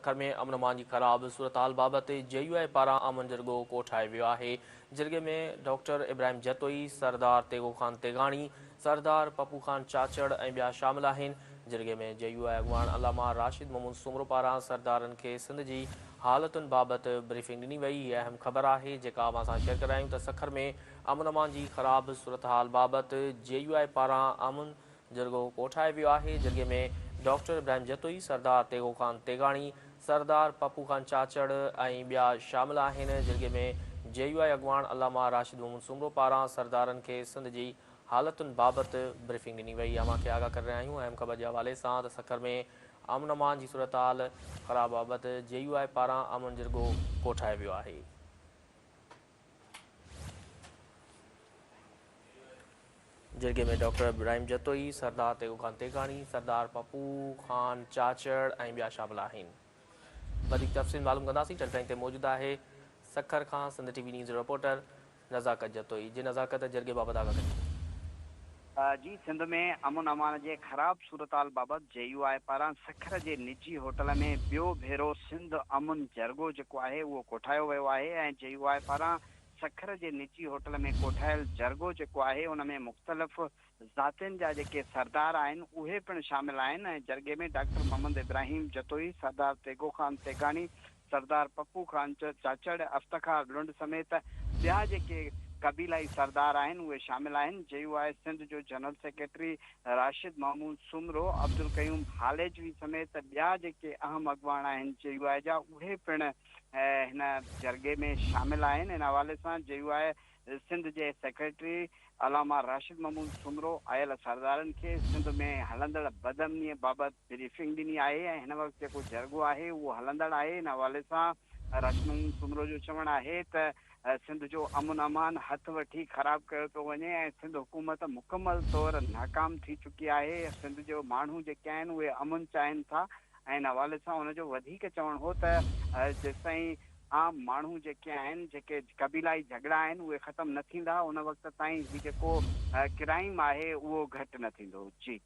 सखर में अमन अमान जी ख़राब सूरत हाल बाबति JUI पारां अमन जिरगो कोठायो वियो आहे। जिरगे में डॉक्टर इब्राहिम जतोई, सरदार तेगो ख़ान तेगाणी, सरदार पप्पू ख़ान चाचड़ ऐं ॿिया शामिल आहिनि। जिरगे में JUI अॻवान अलामा राशिद मोहम्मद सुमरो पारां सरदारनि खे सिंध जी हालतुनि बाबति ब्रीफिंग ॾिनी वई। हीअ अहम ख़बर आहे जेका अवां सां शेयर करायूं त सखर में अमन अमान जी ख़राब सूरत हाल बाबति JUI पारां अमन जिरगो कोठायो वियो आहे। जिरगे में डॉक्टर इब्राहिम जतोई, सरदार तेगो ख़ान तेगाणी, सरदार पप्पू ख़ान चाचड़ ऐं ॿिया शामिल आहिनि। जिरगे में JUI अॻवान अलामा राशिद मोहम्मद सुमरो पारां सरदारनि खे सिंध जी हालतुनि बाबति ब्रीफिंग ॾिनी वई। अवां खे आगाह करे रहिया आहियूं अहम ख़बर जे हवाले सां त सखर में अमन अमान जी सूरत हाल ख़राब बाबति JUI पारां अमन जिरगो कोठायो वियो आहे। जिरगे में डॉक्टर इब्राहिम जतोई, सरदार तेगो ख़ान तेगाणी, सरदार पप्पू ख़ान चाचड़ ऐं ॿिया शामिल आहिनि। वधीक तफ़सील मालूम कंदासीं। टेलीफोन ते मौजूदु आहे सखर खां Sindh TV news reporter Nazakat Jatoi. जी नज़ाकत, जिरगे बाबति आगाह करियो। जी, सिंध में अमन अमान जे ख़राब सूरत हाल बाबति JUI पारां सखर जे निजी होटल में ॿियो भेरो सिंध अमन जरगो जेको आहे उहो कोठायो वियो आहे ऐं JUI पारां सखर जे निजी होटल में कोठायल जरगो जेको आहे उन में मुख़्तलिफ़ ज़ातियुनि जा जेके सरदार आहिनि उहे पिणु शामिल आहिनि ऐं जरगे में डॉक्टर मोहम्मद इब्राहिम जतोई, सरदार तेगो ख़ान तेगाणी, सरदार पप्पू ख़ान चाचड़, अफ्तार लुंड समेत ॿिया जेके कबीलाई सरदार आहिनि उहे शामिल आहिनि। JUI सिंध जो जनरल सेक्रेटरी राशिद महमूद सुमरो, अब्दुल क़यूम हालेजवी समेत ॿिया जेके अहम अॻवान आहिनि JUI जा उहे पिणु हिन जरगे में शामिल आहिनि। इन हवाले सां JUI सिंध जे सेक्रेटरी अलामा राशिद महमूद सुमरो आयल सरदारनि खे सिंध में हलंदड़ बदअमनीअ बाबति ब्रीफिंग ॾिनी आहे ऐं हिन वक़्तु जेको जरगो आहे उहो हलंदड़ आहे। इन हवाले सां राशिद महमूद सुमरो जो चवणु आहे त सिंध जो अमन अमान हथ वठी ख़राब कयो थो वञे ऐं सिंध हुकूमत मुकमल तौरु नाकाम थी चुकी आहे। सिंध जो माण्हू जेके आहिनि उहे अमन चाहिनि था ऐं हिन हवाले सां हुनजो वधीक चवणु हो त जेसिताईं आम माण्हू जेके आहिनि, जेके कबीलाई झगड़ा आहिनि उहे ख़तमु न थींदा उन वक़्त ताईं ही जेको क्राइम आहे उहो घटि न थींदो। जी।